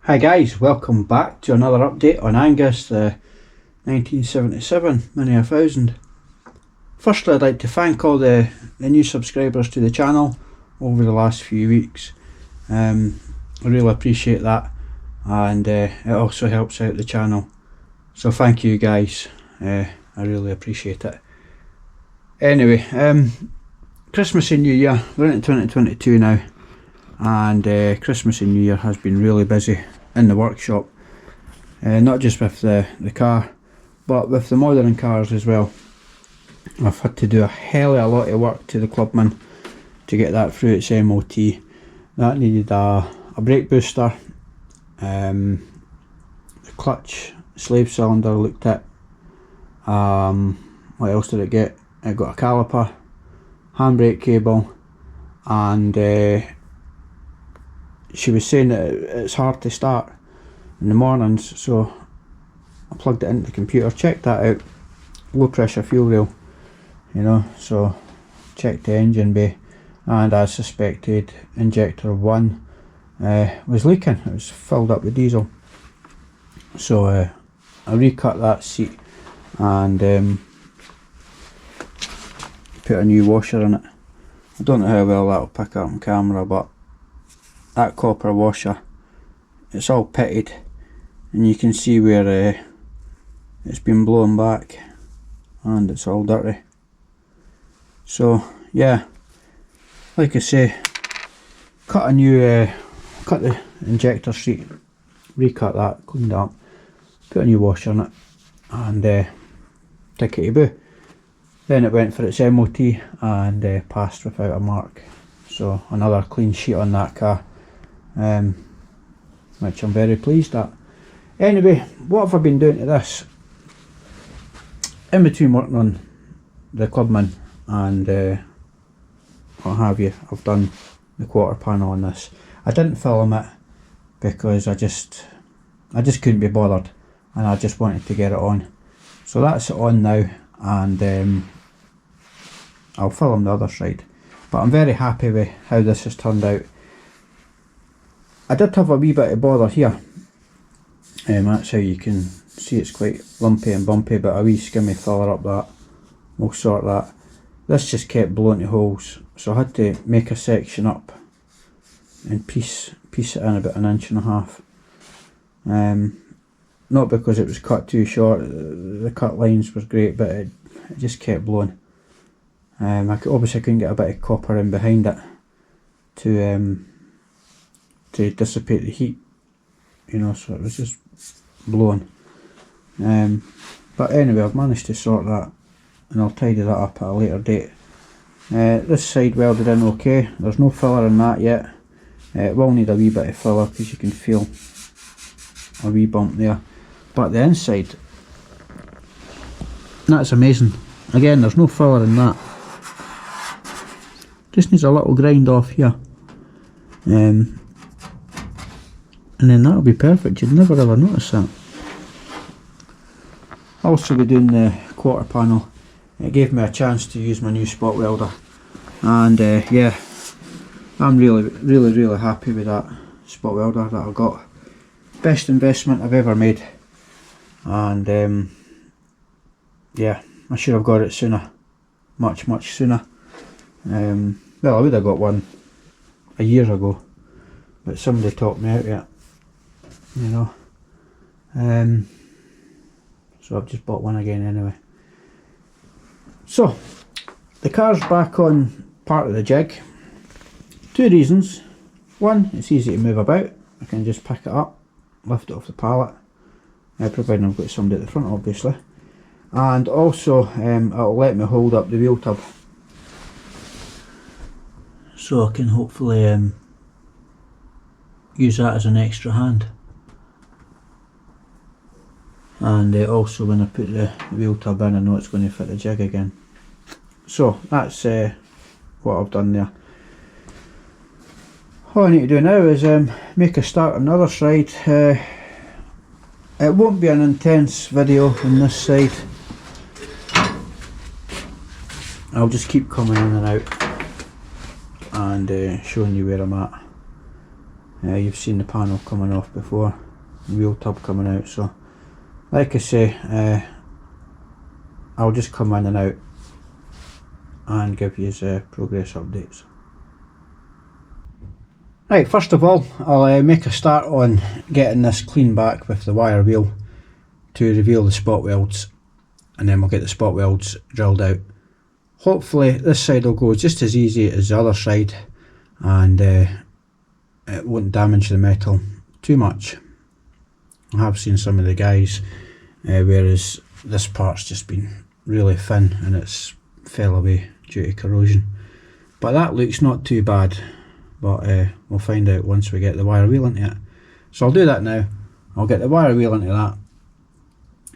Hi guys, welcome back to another update on Angus, the 1977 Mini 1000. Firstly, I'd like to thank all the new subscribers to the channel over the last few weeks. I really appreciate that, and it also helps out the channel. So thank you guys, I really appreciate it. Anyway, Christmas and New Year, we're into 2022 now, and Christmas and New Year has been really busy in the workshop, not just with the car but with the modern cars as well. I've had to do a hell of a lot of work to the Clubman to get that through its MOT. That needed a brake booster, the clutch slave cylinder looked at, what else did it get? It got a caliper, handbrake cable, and she was saying that it's hard to start in the mornings, so I plugged it into the computer, checked that out. Low pressure fuel rail, you know, so checked the engine bay, and as suspected, injector 1 was leaking. It was filled up with diesel. So I recut that seat and put a new washer in it. I don't know how well that'll pick up on camera, but that copper washer, it's all pitted, and you can see where it's been blown back and it's all dirty. So yeah, like I say, cut the injector seat, recut that, cleaned up, put a new washer in it, and tickety boo. Then it went for its MOT and passed without a mark. So another clean sheet on that car, which I'm very pleased at. Anyway, what have I been doing to this? In between working on the Clubman and what have you, I've done the quarter panel on this. I didn't film it because I just couldn't be bothered, and I just wanted to get it on. So that's it on now, and I'll film the other side. But I'm very happy with how this has turned out. I did have a wee bit of bother here. That's how you can see it's quite lumpy and bumpy, but a wee skimmy filler up that will sort that. This just kept blowing to holes, so I had to make a section up and piece it in about 1.5 inches. Not because it was cut too short, the cut lines was great, but it just kept blowing. Obviously I couldn't get a bit of copper in behind it to dissipate the heat, you know, so it was just blowing. But anyway, I've managed to sort that, and I'll tidy that up at a later date. This side welded in okay, there's no filler in that yet. It will need a wee bit of filler because you can feel a wee bump there. But the inside, that's amazing. Again, there's no filler in that. Just needs a little grind off here. And then that'll be perfect. You'd never ever notice that. I'll also be doing the quarter panel. It gave me a chance to use my new spot welder, and yeah, I'm really happy with that spot welder that I got. Best investment I've ever made, and yeah, I should have got it sooner, much sooner. Well, I would have got one a year ago, but somebody talked me out of it, you know. So I've just bought one again anyway. So the car's back on part of the jig. 2 reasons. One, it's easy to move about. I can just pick it up, lift it off the pallet, providing I've got somebody at the front obviously. And also it'll let me hold up the wheel tub, so I can hopefully use that as an extra hand. And also when I put the wheel tub in, I know it's going to fit the jig again. So that's what I've done there. All I need to do now is make a start on the other side. It won't be an intense video on this side. I'll just keep coming in and out and showing you where I'm at. You've seen the panel coming off before, the wheel tub coming out, so like I say, I'll just come in and out and give you progress updates. Right, first of all, I'll make a start on getting this clean back with the wire wheel to reveal the spot welds, and then we'll get the spot welds drilled out. Hopefully this side will go just as easy as the other side, and it won't damage the metal too much. I have seen some of the guys, whereas this part's just been really thin and it's fell away due to corrosion. But that looks not too bad, but we'll find out once we get the wire wheel into it. So I'll do that now. I'll get the wire wheel into that,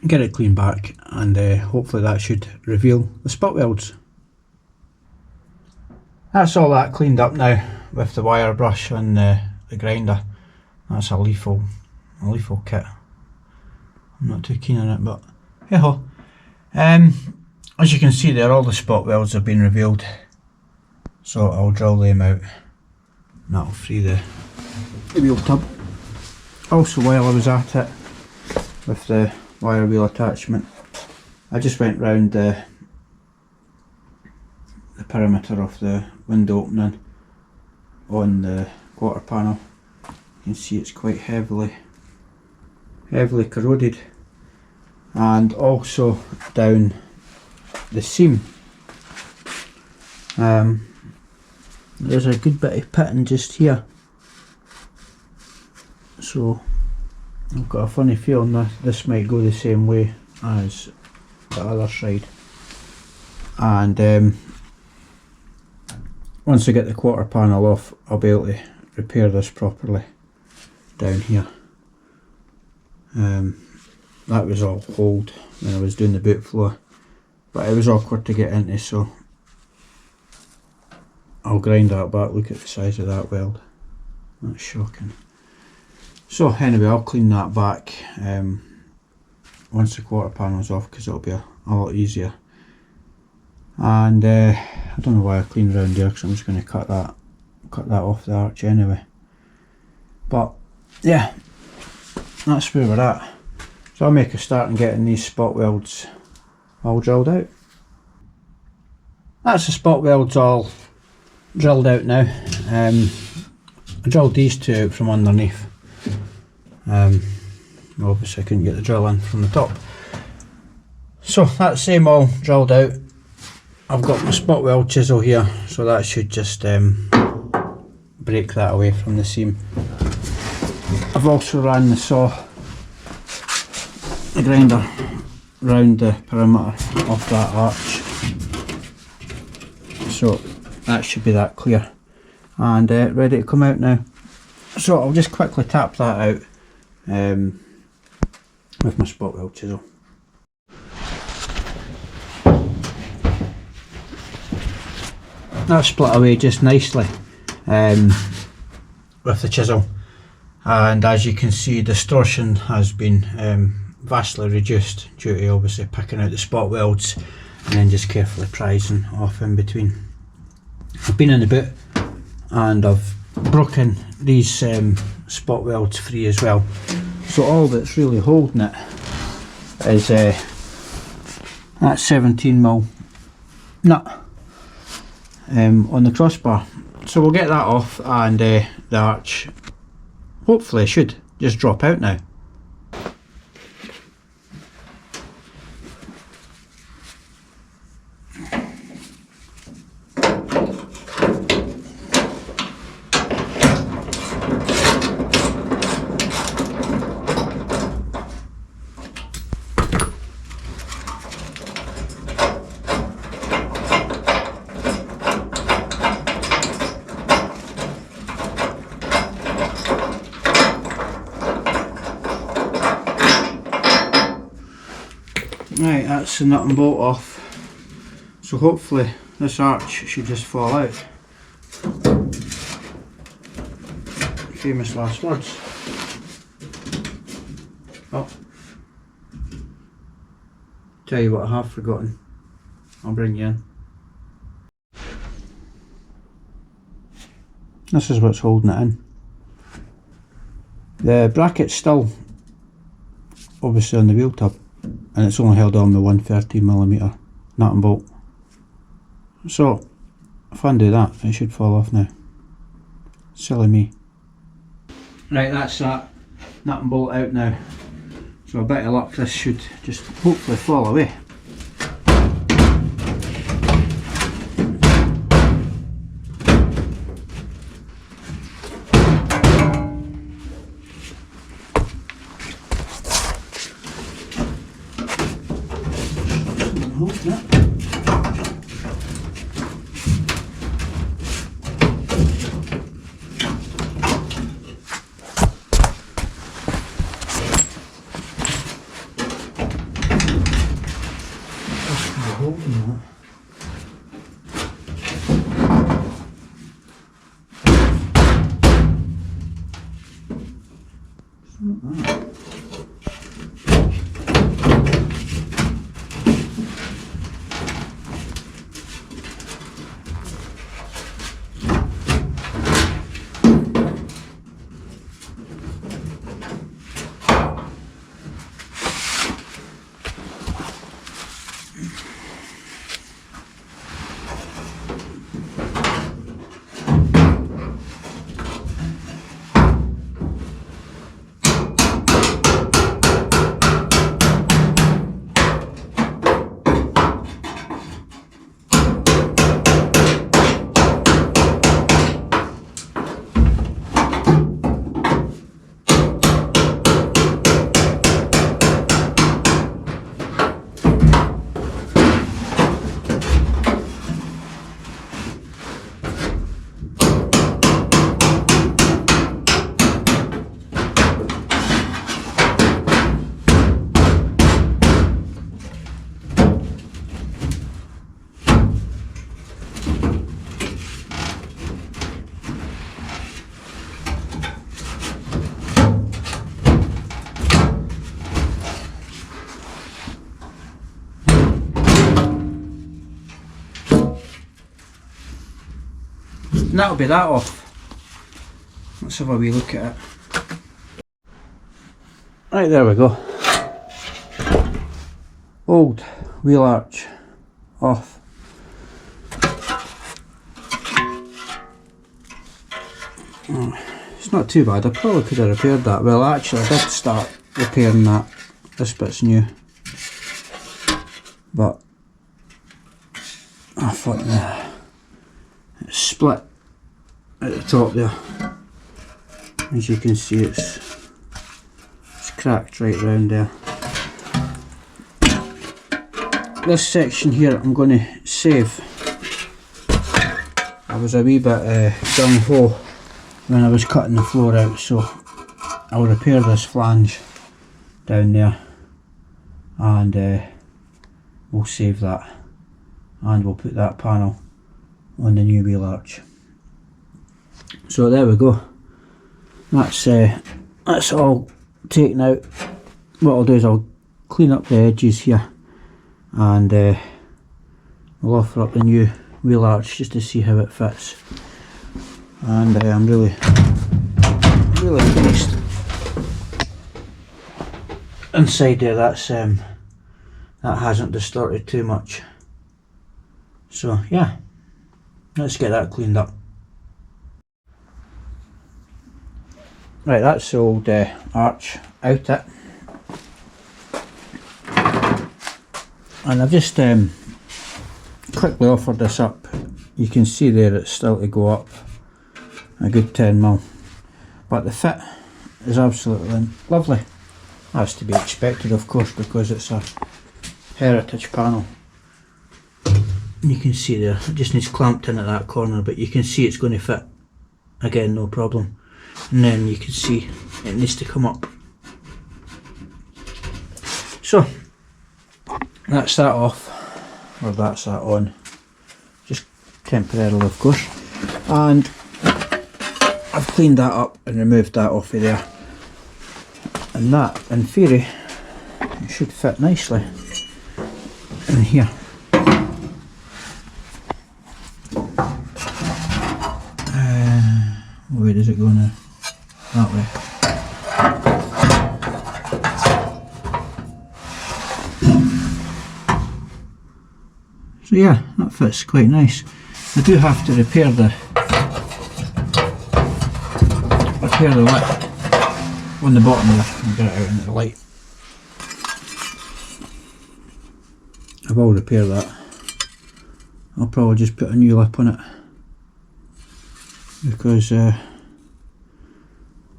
get it clean back, and hopefully that should reveal the spot welds. That's all that cleaned up now with the wire brush and the grinder. That's a lethal kit. I'm not too keen on it, but hey ho. As you can see there, all the spot welds have been revealed, so I'll drill them out and that'll free the wheel tub. Also, while I was at it with the wire wheel attachment, I just went round the perimeter of the window opening on the quarter panel. You can see it's quite heavily corroded, and also down the seam. There's a good bit of pitting just here, so I've got a funny feeling that this might go the same way as the other side. And once I get the quarter panel off, I'll be able to repair this properly down here. That was all hold when I was doing the boot floor, but it was awkward to get into, so I'll grind that back. Look at the size of that weld, that's shocking. So anyway, I'll clean that back once the quarter panel's off, because it'll be a lot easier. And I don't know why I cleaned around there, because I'm just going to cut that off the arch anyway. But yeah, that's where we're at. So I'll make a start in getting these spot welds all drilled out. That's the spot welds all drilled out now. I drilled these two out from underneath. Obviously I couldn't get the drill in from the top. So that's them all drilled out. I've got my spot weld chisel here, so that should just break that away from the seam. I've also ran the grinder round the perimeter of that arch, so that should be that clear and ready to come out now. So I'll just quickly tap that out with my spot weld chisel. That's split away just nicely with the chisel, and as you can see, distortion has been vastly reduced due to obviously picking out the spot welds and then just carefully prising off in between. I've been in the boot and I've broken these spot welds free as well, so all that's really holding it is that 17mm nut on the crossbar. So we'll get that off, and the arch hopefully should just drop out now. Right, that's the nut and bolt off, so hopefully this arch should just fall out. Famous last words. Oh, tell you what I have forgotten, I'll bring you in. This is what's holding it in. The bracket's still obviously on the wheel tub, and it's only held on with 113mm nut and bolt. So if I undo that, it should fall off now. Silly me. Right, that's that nut and bolt out now. So a bit of luck, this should just hopefully fall away. And that'll be that off. Let's have a wee look at it. Right, there we go. Old wheel arch off. It's not too bad. I probably could have repaired that. Well, actually I did start repairing that. This bit's new. But I thought it's split at the top there. As you can see, it's cracked right round there. This section here I'm going to save. I was a wee bit gung-ho when I was cutting the floor out, so I'll repair this flange down there and we'll save that, and we'll put that panel on the new wheel arch. So there we go. That's all taken out. What I'll do is I'll clean up the edges here, and we'll offer up the new wheel arch just to see how it fits. And I'm really pleased. Inside there, that hasn't distorted too much. So yeah, let's get that cleaned up. Right, that's the old arch out it, and I've just quickly offered this up. You can see there it's still to go up a good 10mm, but the fit is absolutely lovely. That's to be expected, of course, because it's a heritage panel. You can see there, it just needs clamped in at that corner, but you can see it's going to fit again, no problem. And then you can see it needs to come up. So that's that off, or that's that on, just temporarily of course, and I've cleaned that up and removed that off of there, and that in theory it should fit nicely in here. Where does it go now? That way. So yeah, that fits quite nice. I do have to repair the lip on the bottom there and get it out into the light. I will repair that. I'll probably just put a new lip on it because I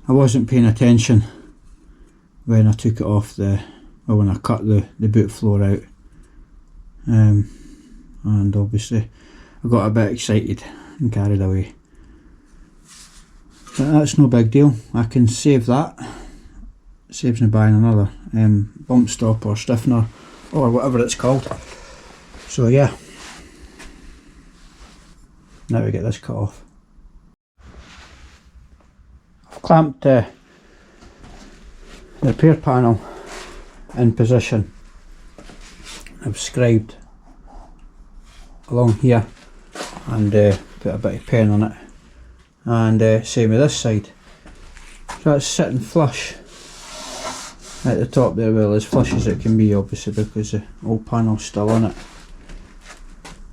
wasn't paying attention when I took it off when I cut the boot floor out, and obviously I got a bit excited and carried away. But that's no big deal. I can save that. It saves me buying another bump stop or stiffener or whatever it's called. So yeah, now we get this cut off. I've clamped the repair panel in position. I've scribed along here and put a bit of pen on it, and same with this side. So that's sitting flush at the top there, well as flush as it can be obviously because the old panel's still on it.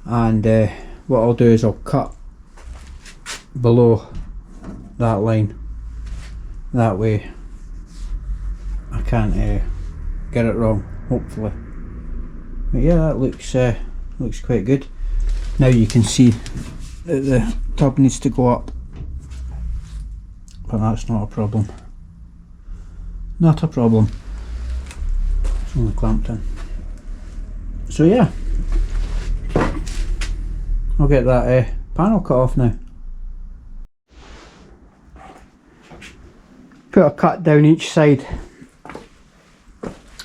And what I'll do is I'll cut below that line, that way I can't get it wrong, hopefully. But yeah, that looks quite good. Now you can see that the tub needs to go up, but that's not a problem. Not a problem. It's only clamped in. So yeah, I'll get that panel cut off now. Put a cut down each side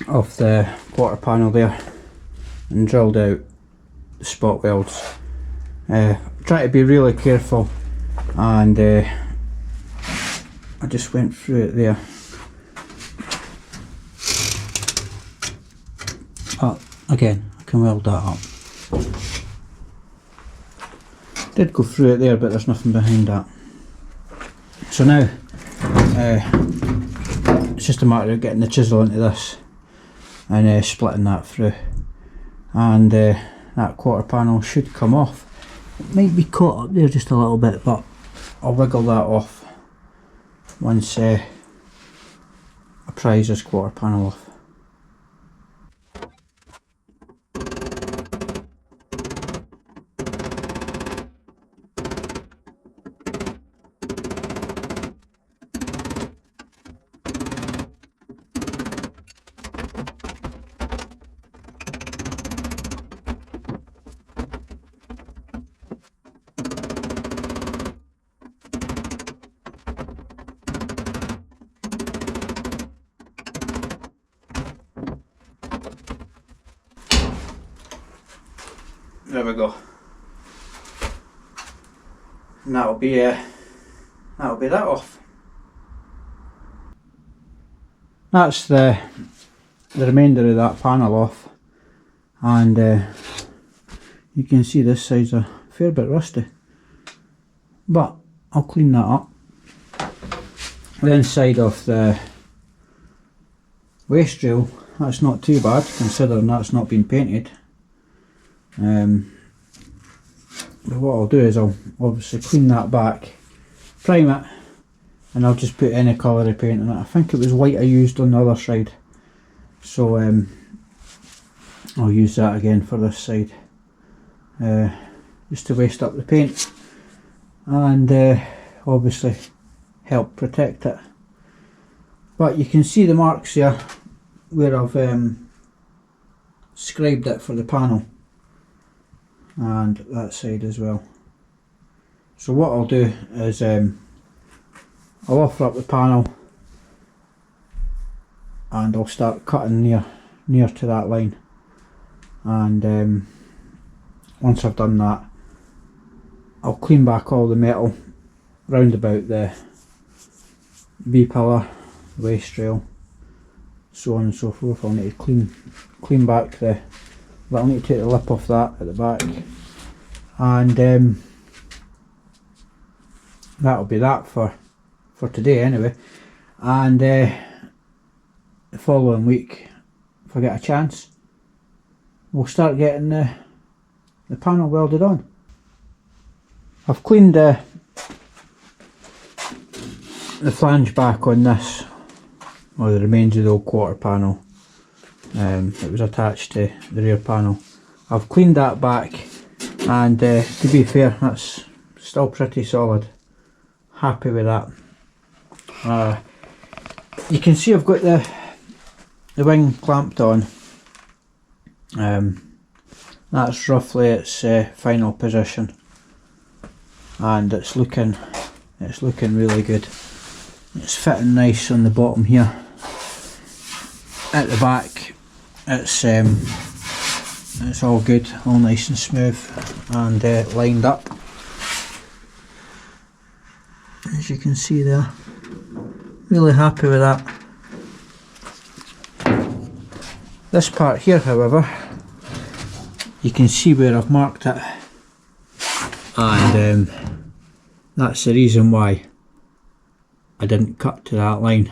of the quarter panel there and drilled out the spot welds. Try to be really careful, and I just went through it there. But again, I can weld that up. Did go through it there, but there's nothing behind that. So now it's just a matter of getting the chisel into this and splitting that through, and that quarter panel should come off. It might be caught up there just a little bit, but I'll wiggle that off once I prise this quarter panel off. There we go. And that'll be that off. That's the remainder of that panel off, and you can see this side's a fair bit rusty, but I'll clean that up. The inside of the waste rail, that's not too bad considering that's not been painted. But what I'll do is I'll obviously clean that back, prime it, and I'll just put any colour of paint on it. I think it was white I used on the other side, so I'll use that again for this side, just to waste up the paint and obviously help protect it. But you can see the marks here where I've scribed it for the panel, and that side as well. So what I'll do is I'll offer up the panel and I'll start cutting near to that line, and once I've done that I'll clean back all the metal round about the B-pillar, waste rail, so on and so forth. I'll need to clean back I'll need to take the lip off that at the back, and that'll be that for today anyway. And the following week, if I get a chance, we'll start getting the the panel welded on. I've cleaned the flange back on this, or the remains of the old quarter panel. It was attached to the rear panel. I've cleaned that back, and to be fair, that's still pretty solid. Happy with that. You can see I've got the wing clamped on. That's roughly its final position, and it's looking really good. It's fitting nice on the bottom here. At the back, it's all good, all nice and smooth and lined up, as you can see there. Really happy with that. This part here, however, you can see where I've marked it, and that's the reason why I didn't cut to that line,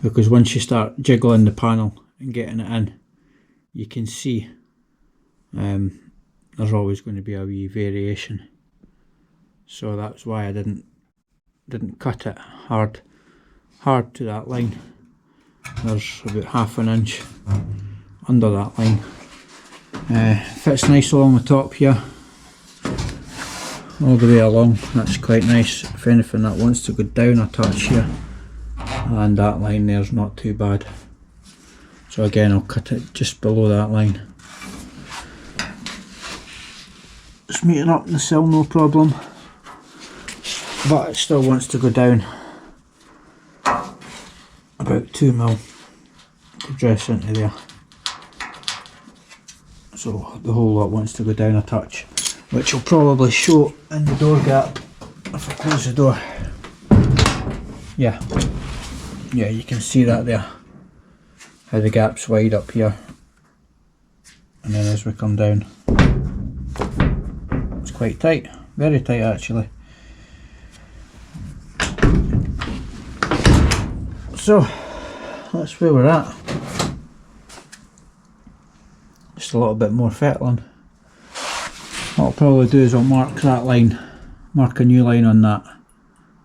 because once you start jiggling the panel and getting it in, you can see there's always going to be a wee variation. So that's why I didn't cut it hard to that line. There's about ½ an inch under that line. Fits nice along the top here, all the way along. That's quite nice. If anything, that wants to go down a touch here, and that line there's not too bad. So again, I'll cut it just below that line. It's meeting up in the sill, no problem, but it still wants to go down about 2mm to dress into there. So the whole lot wants to go down a touch, which will probably show in the door gap if I close the door. Yeah, you can see that there, how the gap's wide up here, and then as we come down, it's quite tight, very tight actually. So that's where we're at. Just a little bit more fettling. What I'll probably do is I'll mark that line, mark a new line on that,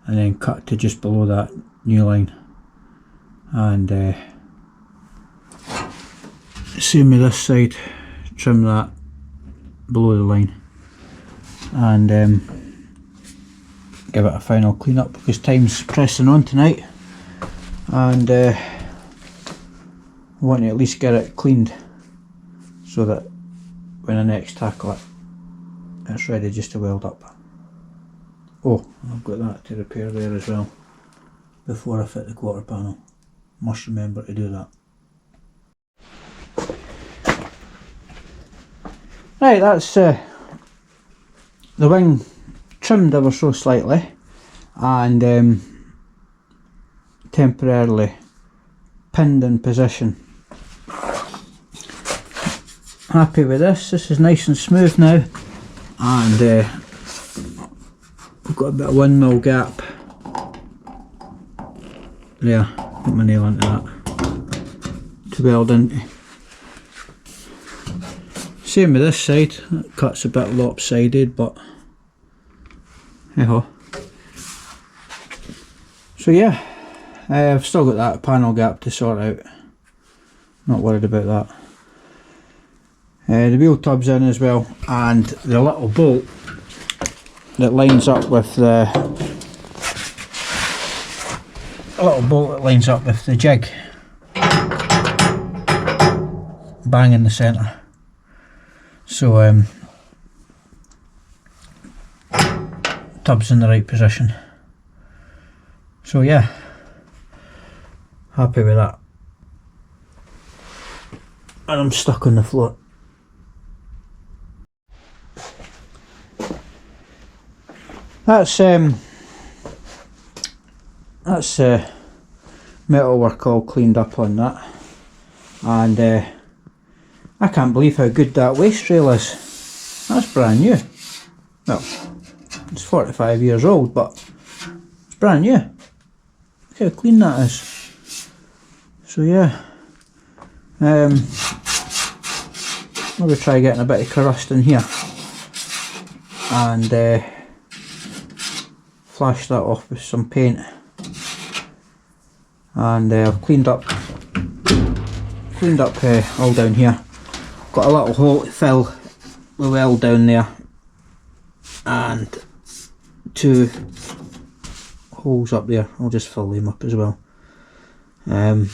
and then cut to just below that new line, and same with this side, trim that below the line, and give it a final clean up, because time's pressing on tonight, and I want to at least get it cleaned so that when I next tackle it, it's ready just to weld up. Oh, I've got that to repair there as well before I fit the quarter panel. Must remember to do that. Right, that's the wing trimmed ever so slightly, and temporarily pinned in position. Happy with this. This is nice and smooth now, and I've got a bit of 1mm gap there. Put my nail into that to weld into. Same with this side. That cut's a bit lopsided, but hey ho. So yeah, I've still got that panel gap to sort out. Not worried about that. The wheel tub's in as well, and the little bolt that lines up with the jig, bang in the centre. So tub's in the right position. So yeah, happy with that. And I'm stuck on the floor. That's metal work all cleaned up on that, and I can't believe how good that waist rail is. That's brand new. Well, it's 45 years old, but it's brand new. Look how clean that is. So yeah, maybe try getting a bit of crust in here and flash that off with some paint. And I've cleaned up all down here. Got a little hole to fill the well down there, and 2 holes up there. I'll just fill them up as well. Yeah,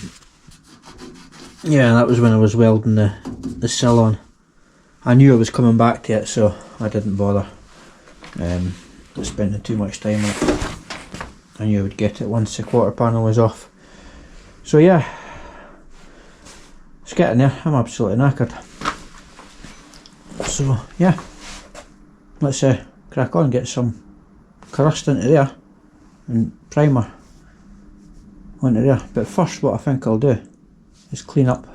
that was when I was welding the sill on. I knew I was coming back to it, so I didn't bother spending too much time on it. I knew I would get it once the quarter panel was off. So yeah, it's getting there. I'm absolutely knackered. So yeah, let's crack on, get some crust into there and primer onto there. But first, what I think I'll do is clean up.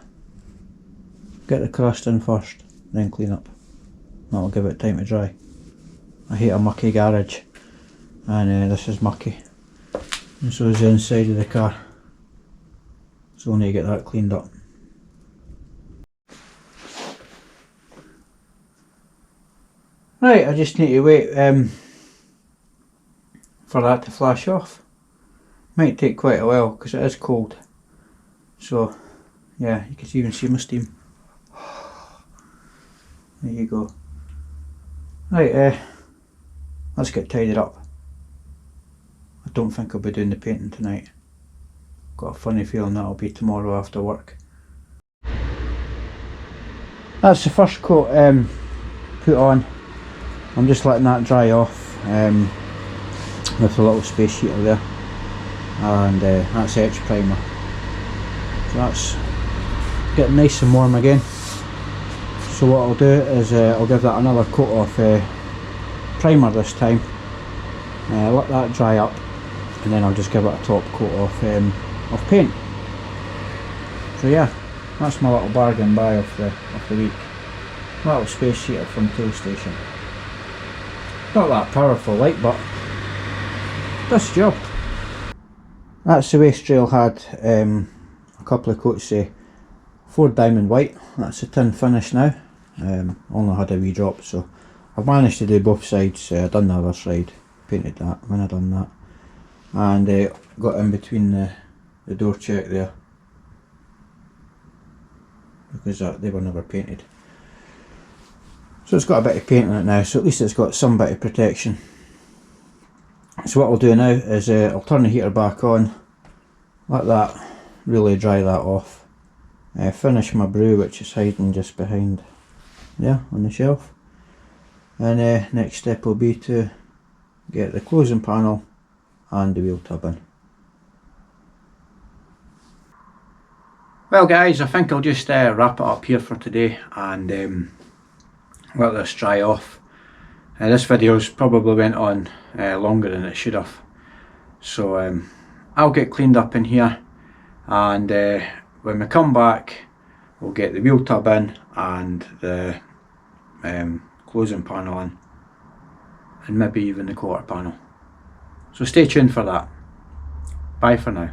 Get the crust in first, then clean up. That'll give it time to dry. I hate a mucky garage, and this is mucky, and so is the inside of the car. So I need to get that cleaned up. Right, I just need to wait for that to flash off. Might take quite a while because it is cold. So yeah, you can even see my steam. There you go. Right, let's get tidied up. I don't think I'll be doing the painting tonight. Got a funny feeling that'll be tomorrow after work. That's the first coat put on. I'm just letting that dry off with a little space heater there, and that's etch primer. So that's getting nice and warm again. So what I'll do is I'll give that another coat of primer this time, let that dry up, and then I'll just give it a top coat of paint. So yeah, that's my little bargain buy of the week. Little space heater from Toolstation. Not that powerful light, but does the job. That's the waste rail. Had a couple of coats of Ford Diamond White. That's the tin finish now. Only had a wee drop, so I've managed to do both sides. Done the other side, painted that when I done that, and got in between the door check there because they were never painted. So it's got a bit of paint on it now, so at least it's got some bit of protection. So what I'll do now is I'll turn the heater back on, let that really dry that off, finish my brew, which is hiding just behind there on the shelf, and next step will be to get the closing panel and the wheel tub in. Well guys, I think I'll just wrap it up here for today and let this dry off. This video's probably went on longer than it should have, so I'll get cleaned up in here, and when we come back we'll get the wheel tub in and the closing panel in, and maybe even the quarter panel. So stay tuned for that. Bye for now.